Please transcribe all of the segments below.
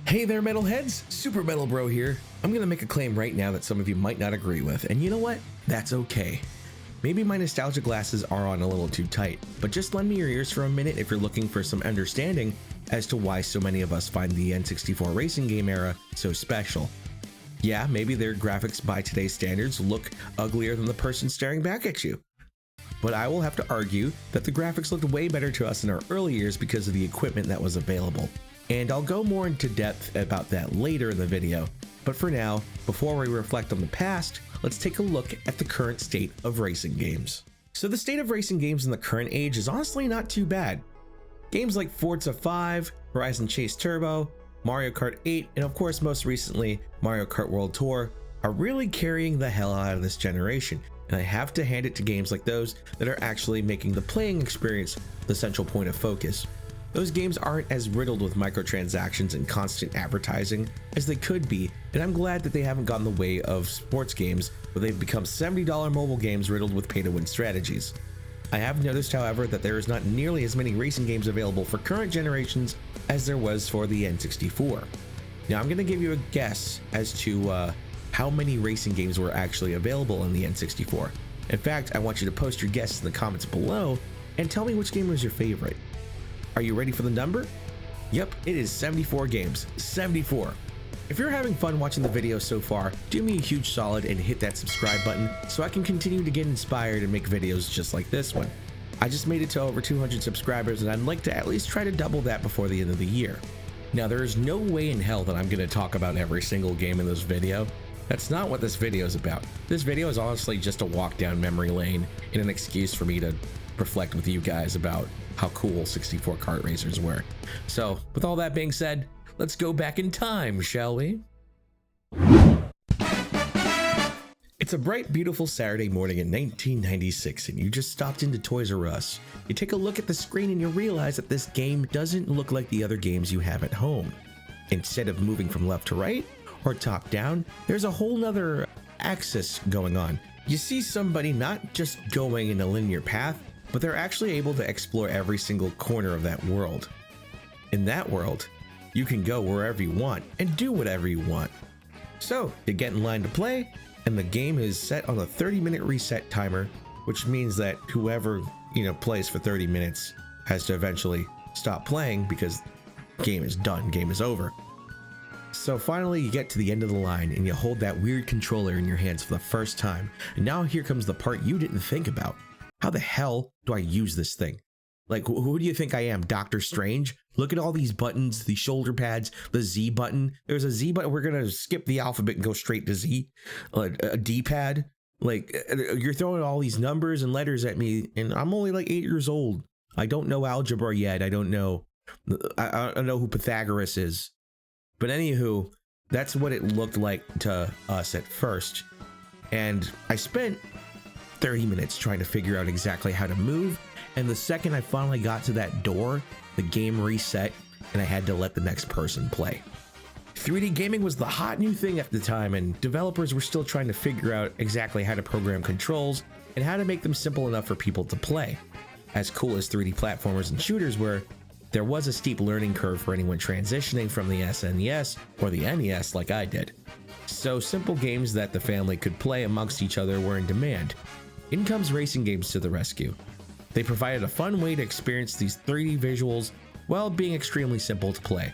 Hey there, metalheads! SuperMetalBro here. I'm gonna make a claim right now that some of you might not agree with, and you know what? That's okay. Maybe my nostalgia glasses are on a little too tight, but just lend me your ears for a minute if you're looking for some understanding as to why so many of us find the N64 racing game era so special. Yeah, maybe their graphics by today's standards look uglier than the person staring back at you. But I will have to argue that the graphics looked way better to us in our early years because of the equipment that was available. And I'll go more into depth about that later in the video. But for now, before we reflect on the past, let's take a look at the current state of racing games. So the state of racing games in the current age is honestly not too bad. Games like Forza 5, Horizon Chase Turbo, Mario Kart 8, and of course most recently Mario Kart World Tour are really carrying the hell out of this generation. And I have to hand it to games like those that are actually making the playing experience the central point of focus. Those games aren't as riddled with microtransactions and constant advertising as they could be, and I'm glad that they haven't gone the way of sports games where they've become $70 mobile games riddled with pay-to-win strategies. I have noticed, however, that there is not nearly as many racing games available for current generations as there was for the N64. Now I'm going to give you a guess as to how many racing games were actually available in the N64. In fact, I want you to post your guess in the comments below and tell me which game was your favorite. Are you ready for the number? Yep, it is 74 games. 74. If you're having fun watching the video so far, do me a huge solid and hit that subscribe button so I can continue to get inspired and make videos just like this one. I just made it to over 200 subscribers and I'd like to at least try to double that before the end of the year. Now there is no way in hell that I'm going to talk about every single game in this video. That's not what this video is about. This video is honestly just a walk down memory lane and an excuse for me to reflect with you guys about how cool 64 kart racers were. So with all that being said, let's go back in time, shall we? It's a bright, beautiful Saturday morning in 1996 and you just stopped into Toys R Us. You take a look at the screen and you realize that this game doesn't look like the other games you have at home. Instead of moving from left to right or top down, there's a whole nother axis going on. You see somebody not just going in a linear path, but they're actually able to explore every single corner of that world. In that world, you can go wherever you want and do whatever you want. So you get in line to play, and the game is set on a 30-minute reset timer, which means that whoever plays for 30 minutes has to eventually stop playing because game is done, game is over. So finally you get to the end of the line and you hold that weird controller in your hands for the first time. And now here comes the part you didn't think about. How the hell do I use this thing? Like, who do you think I am, Doctor Strange? Look at all these buttons, the shoulder pads, the Z button. There's a Z button. We're going to skip the alphabet and go straight to Z. A D-pad. Like, you're throwing all these numbers and letters at me, and I'm only like 8 years old. I don't know algebra yet. I don't know. I don't know who Pythagoras is. But anywho, that's what it looked like to us at first. And I spent 30 minutes trying to figure out exactly how to move, and the second I finally got to that door, the game reset and I had to let the next person play. 3D gaming was the hot new thing at the time, and developers were still trying to figure out exactly how to program controls and how to make them simple enough for people to play. As cool as 3D platformers and shooters were, there was a steep learning curve for anyone transitioning from the SNES or the NES like I did. So simple games that the family could play amongst each other were in demand. In comes racing games to the rescue. They provided a fun way to experience these 3D visuals while being extremely simple to play.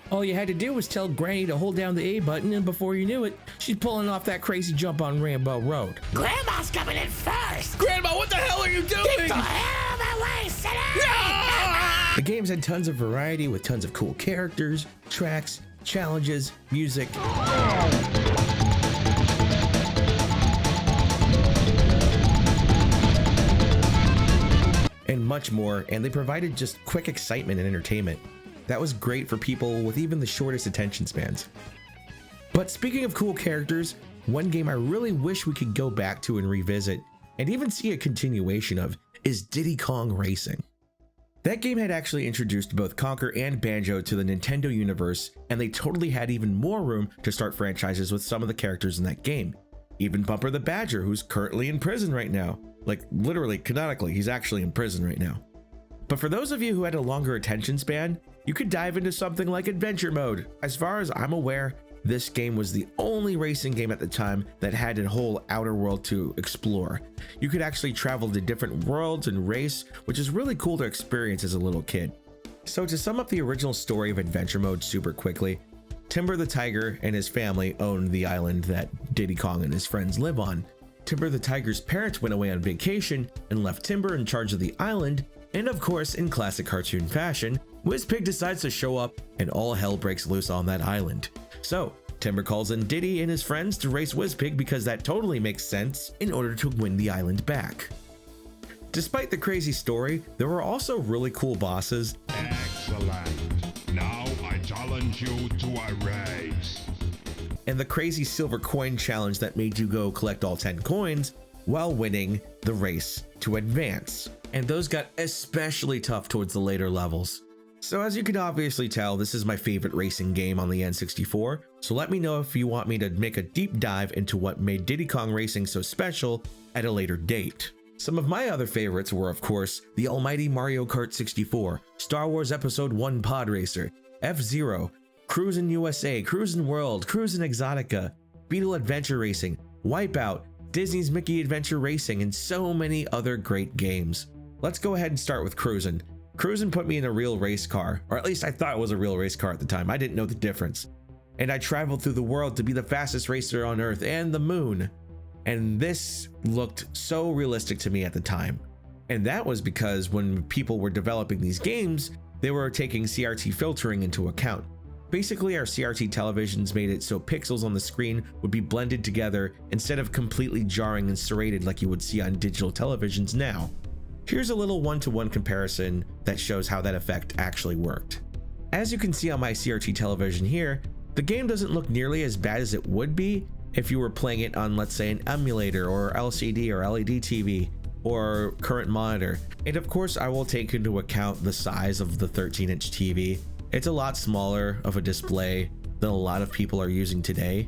All you had to do was tell Granny to hold down the A button, and before you knew it, she's pulling off that crazy jump on Rainbow Road. Grandma's coming in first! Grandma, what the hell are you doing? Get the hell out of my way, sit down! The games had tons of variety with tons of cool characters, tracks, challenges, music. And much more, and they provided just quick excitement and entertainment. That was great for people with even the shortest attention spans. But speaking of cool characters, one game I really wish we could go back to and revisit, and even see a continuation of, is Diddy Kong Racing. That game had actually introduced both Conker and Banjo to the Nintendo universe, and they totally had even more room to start franchises with some of the characters in that game. Even Bumper the Badger, who's currently in prison right now. Like, literally, canonically, he's actually in prison right now. But for those of you who had a longer attention span, you could dive into something like adventure mode. As far as I'm aware, this game was the only racing game at the time that had a whole outer world to explore. You could actually travel to different worlds and race, which is really cool to experience as a little kid. So to sum up the original story of adventure mode super quickly, Timber the Tiger and his family owned the island that Diddy Kong and his friends live on. Timber the Tiger's parents went away on vacation and left Timber in charge of the island, and of course, in classic cartoon fashion, Wizpig decides to show up and all hell breaks loose on that island. So, Timber calls in Diddy and his friends to race Wizpig because that totally makes sense in order to win the island back. Despite the crazy story, there were also really cool bosses. Excellent. Now I challenge you to a race. And the crazy silver coin challenge that made you go collect all 10 coins while winning the race to advance. And those got especially tough towards the later levels. So as you can obviously tell, this is my favorite racing game on the N64, so let me know if you want me to make a deep dive into what made Diddy Kong Racing so special at a later date. Some of my other favorites were, of course, the almighty Mario Kart 64, Star Wars Episode 1 Pod Racer, F-Zero, Cruisin USA, Cruisin World, Cruisin Exotica, Beetle Adventure Racing, Wipeout, Disney's Mickey Adventure Racing, and so many other great games. Let's go ahead and start with Cruisin. Cruisin put me in a real race car, or at least I thought it was a real race car at the time. I didn't know the difference. And I traveled through the world to be the fastest racer on Earth and the moon. And this looked so realistic to me at the time. And that was because when people were developing these games, they were taking CRT filtering into account. Basically, our CRT televisions made it so pixels on the screen would be blended together instead of completely jarring and serrated like you would see on digital televisions now. Here's a little one-to-one comparison that shows how that effect actually worked. As you can see on my CRT television here, the game doesn't look nearly as bad as it would be if you were playing it on, let's say, an emulator or LCD or LED TV or current monitor. And of course, I will take into account the size of the 13-inch TV. It's a lot smaller of a display than a lot of people are using today,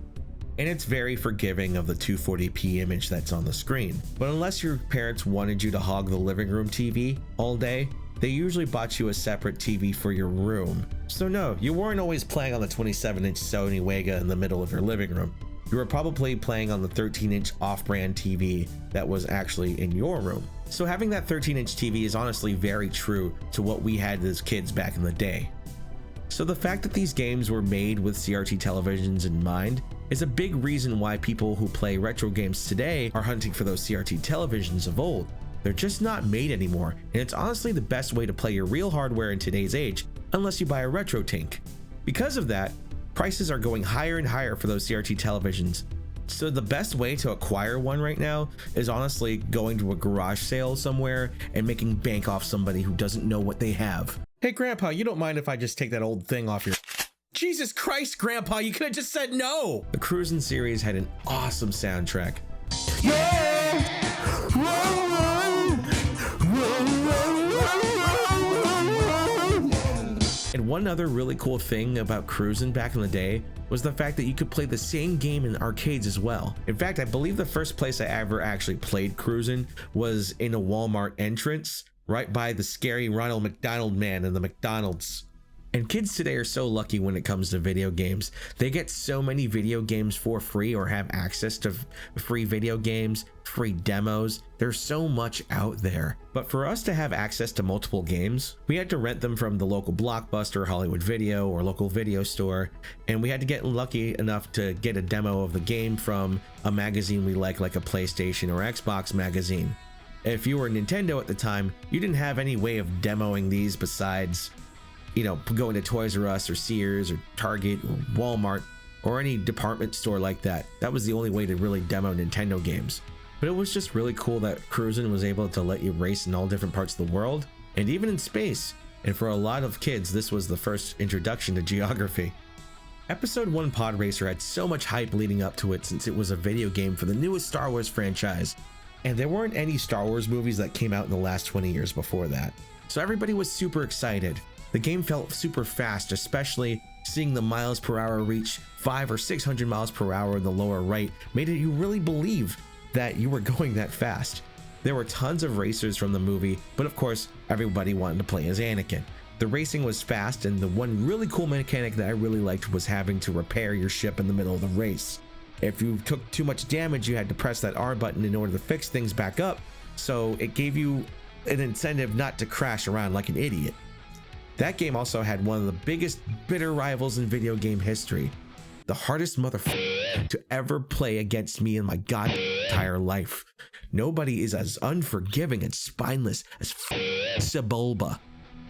and it's very forgiving of the 240p image that's on the screen. But unless your parents wanted you to hog the living room TV all day, they usually bought you a separate TV for your room. So no, you weren't always playing on the 27-inch Sony Wega in the middle of your living room. You were probably playing on the 13-inch off-brand TV that was actually in your room. So having that 13-inch TV is honestly very true to what we had as kids back in the day. So the fact that these games were made with CRT televisions in mind is a big reason why people who play retro games today are hunting for those CRT televisions of old. They're just not made anymore, and it's honestly the best way to play your real hardware in today's age, unless you buy a retro tank. Because of that, prices are going higher and higher for those CRT televisions. So the best way to acquire one right now is honestly going to a garage sale somewhere and making bank off somebody who doesn't know what they have. Hey Grandpa, you don't mind if I just take that old thing off your... Jesus Christ, Grandpa, you could have just said no! The Cruisin series had an awesome soundtrack. And one other really cool thing about Cruisin back in the day was the fact that you could play the same game in arcades as well. In fact, I believe the first place I ever actually played Cruisin was in a Walmart entrance, right by the scary Ronald McDonald man in the McDonald's. And kids today are so lucky when it comes to video games. They get so many video games for free or have access to free video games, free demos. There's so much out there. But for us to have access to multiple games, we had to rent them from the local Blockbuster, Hollywood Video, or local video store. And we had to get lucky enough to get a demo of the game from a magazine we like a PlayStation or Xbox magazine. If you were Nintendo at the time, you didn't have any way of demoing these besides, you know, going to Toys R Us or Sears or Target or Walmart or any department store like that. That was the only way to really demo Nintendo games. But it was just really cool that Cruisin was able to let you race in all different parts of the world and even in space. And for a lot of kids, this was the first introduction to geography. Episode 1 Pod Racer had so much hype leading up to it since it was a video game for the newest Star Wars franchise. And there weren't any Star Wars movies that came out in the last 20 years before that. So everybody was super excited. The game felt super fast, especially seeing the miles per hour reach 500 or 600 miles per hour in the lower right made it you really believe that you were going that fast. There were tons of racers from the movie, but of course, everybody wanted to play as Anakin. The racing was fast, and the one really cool mechanic that I really liked was having to repair your ship in the middle of the race. If you took too much damage, you had to press that R button in order to fix things back up, so it gave you an incentive not to crash around like an idiot. That game also had one of the biggest bitter rivals in video game history. The hardest motherfucker to ever play against me in my entire life. Nobody is as unforgiving and spineless as Sebulba.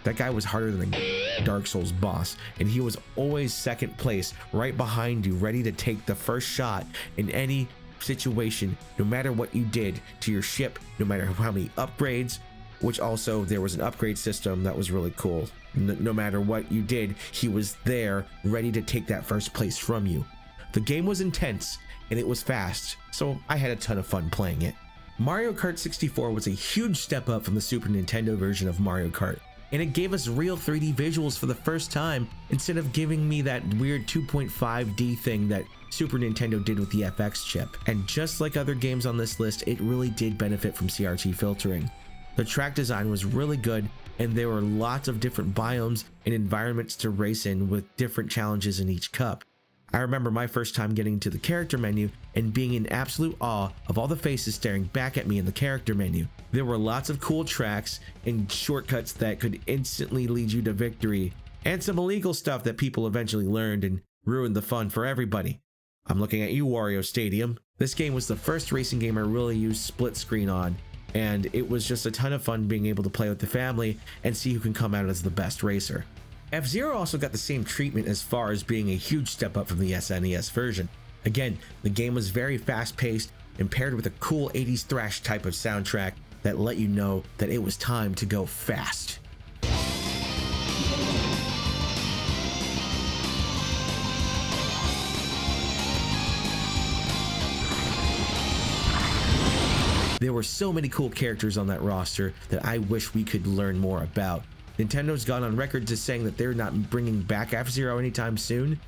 That guy was harder than a Dark Souls boss, and he was always second place, right behind you, ready to take the first shot in any situation, no matter what you did to your ship, no matter how many upgrades, which also there was an upgrade system that was really cool. No matter what you did, he was there, ready to take that first place from you. The game was intense, and it was fast, so I had a ton of fun playing it. Mario Kart 64 was a huge step up from the Super Nintendo version of Mario Kart, and it gave us real 3D visuals for the first time instead of giving me that weird 2.5D thing that Super Nintendo did with the FX chip. And just like other games on this list, it really did benefit from CRT filtering. The track design was really good, and there were lots of different biomes and environments to race in with different challenges in each cup. I remember my first time getting into the character menu and being in absolute awe of all the faces staring back at me in the character menu. There were lots of cool tracks and shortcuts that could instantly lead you to victory, and some illegal stuff that people eventually learned and ruined the fun for everybody. I'm looking at you, Wario Stadium. This game was the first racing game I really used split screen on, and it was just a ton of fun being able to play with the family and see who can come out as the best racer. F-Zero also got the same treatment as far as being a huge step up from the SNES version. Again, the game was very fast-paced and paired with a cool 80s thrash type of soundtrack that let you know that it was time to go fast. There were so many cool characters on that roster that I wish we could learn more about. Nintendo's gone on record to saying that they're not bringing back F-Zero anytime soon,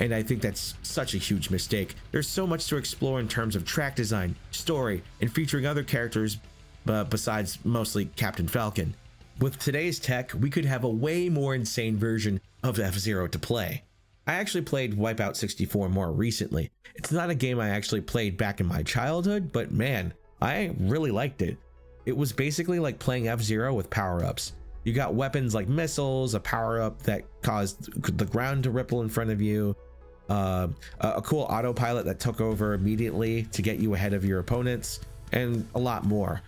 and I think that's such a huge mistake. There's so much to explore in terms of track design, story, and featuring other characters besides mostly Captain Falcon. With today's tech, we could have a way more insane version of F-Zero to play. I actually played Wipeout 64 more recently. It's not a game I actually played back in my childhood, but man, I really liked it. It was basically like playing F-Zero with power-ups. You got weapons like missiles, a power-up that caused the ground to ripple in front of you, a cool autopilot that took over immediately to get you ahead of your opponents, and a lot more.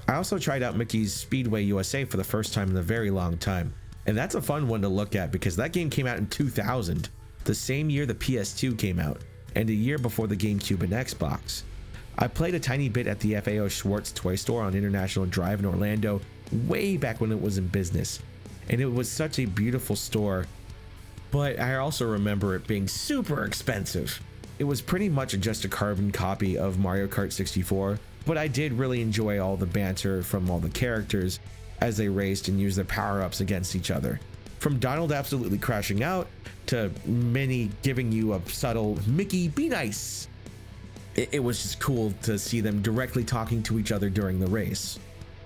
I also tried out Mickey's Speedway USA for the first time in a very long time, and that's a fun one to look at because that game came out in 2000, the same year the PS2 came out, and a year before the GameCube and Xbox. I played a tiny bit at the FAO Schwartz toy store on International Drive in Orlando way back when it was in business, and it was such a beautiful store, but I also remember it being super expensive. It was pretty much just a carbon copy of Mario Kart 64, but I did really enjoy all the banter from all the characters as they raced and used their power-ups against each other. From Donald absolutely crashing out to Minnie giving you a subtle "Mickey, be nice." It was just cool to see them directly talking to each other during the race.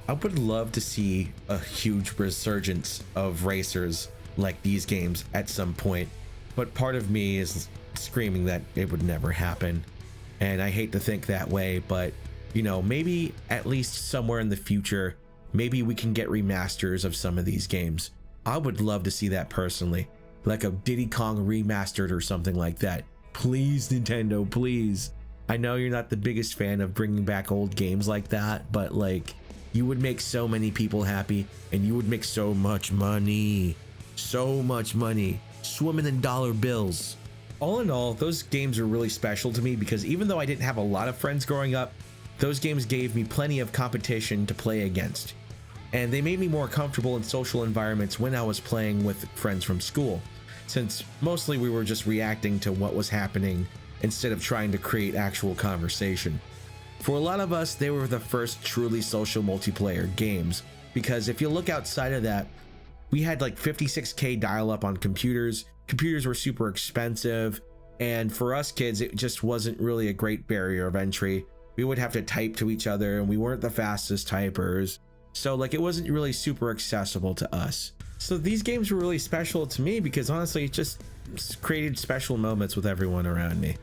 I would love to see a huge resurgence of racers like these games at some point, but part of me is screaming that it would never happen. And I hate to think that way, but you know, maybe at least somewhere in the future, maybe we can get remasters of some of these games. I would love to see that personally, like a Diddy Kong remastered or something like that. Please, Nintendo, please. I know you're not the biggest fan of bringing back old games like that, but like, you would make so many people happy, and you would make so much money, swimming in dollar bills. All in all, those games are really special to me because even though I didn't have a lot of friends growing up, those games gave me plenty of competition to play against, and they made me more comfortable in social environments when I was playing with friends from school, since mostly we were just reacting to what was happening instead of trying to create actual conversation. For a lot of us, they were the first truly social multiplayer games, because if you look outside of that, we had like 56K dial-up on computers. Computers were super expensive, and for us kids, it just wasn't really a great barrier of entry. We would have to type to each other, and we weren't the fastest typers, so like it wasn't really super accessible to us. So these games were really special to me because honestly, it just created special moments with everyone around me.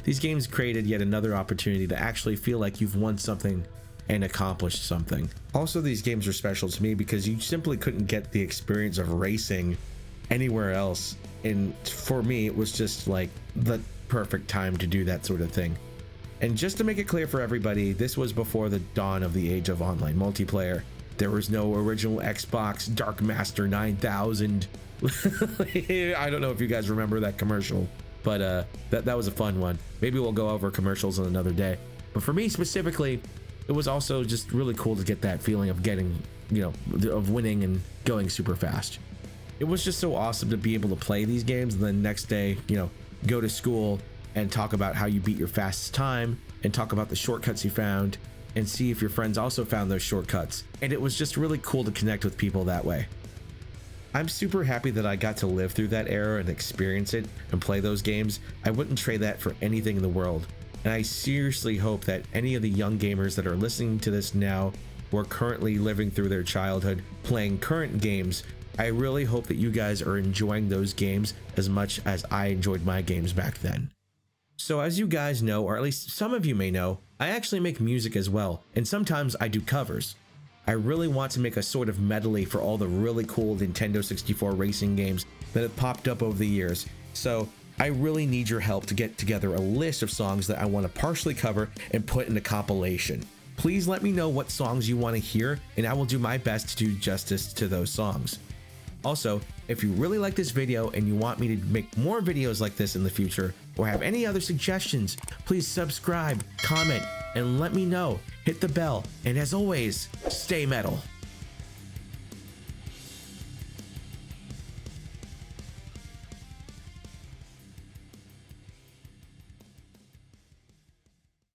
These games created yet another opportunity to actually feel like you've won something and accomplished something. Also, these games are special to me because you simply couldn't get the experience of racing anywhere else. And for me, it was just like the perfect time to do that sort of thing. And just to make it clear for everybody, this was before the dawn of the age of online multiplayer. There was no original Xbox Dark Master 9000. I don't know if you guys remember that commercial, but that was a fun one. Maybe we'll go over commercials on another day. But for me specifically, it was also just really cool to get that feeling of getting, of winning and going super fast. It was just so awesome to be able to play these games and then next day, go to school and talk about how you beat your fastest time and talk about the shortcuts you found and see if your friends also found those shortcuts. And it was just really cool to connect with people that way. I'm super happy that I got to live through that era and experience it and play those games. I wouldn't trade that for anything in the world. And I seriously hope that any of the young gamers that are listening to this now or currently living through their childhood playing current games, I really hope that you guys are enjoying those games as much as I enjoyed my games back then. So as you guys know, or at least some of you may know, I actually make music as well, and sometimes I do covers. I really want to make a sort of medley for all the really cool Nintendo 64 racing games that have popped up over the years. So I really need your help to get together a list of songs that I want to partially cover and put in a compilation. Please let me know what songs you want to hear, and I will do my best to do justice to those songs. Also, if you really like this video and you want me to make more videos like this in the future, or have any other suggestions, please subscribe, comment, and let me know. Hit the bell, and as always, stay metal.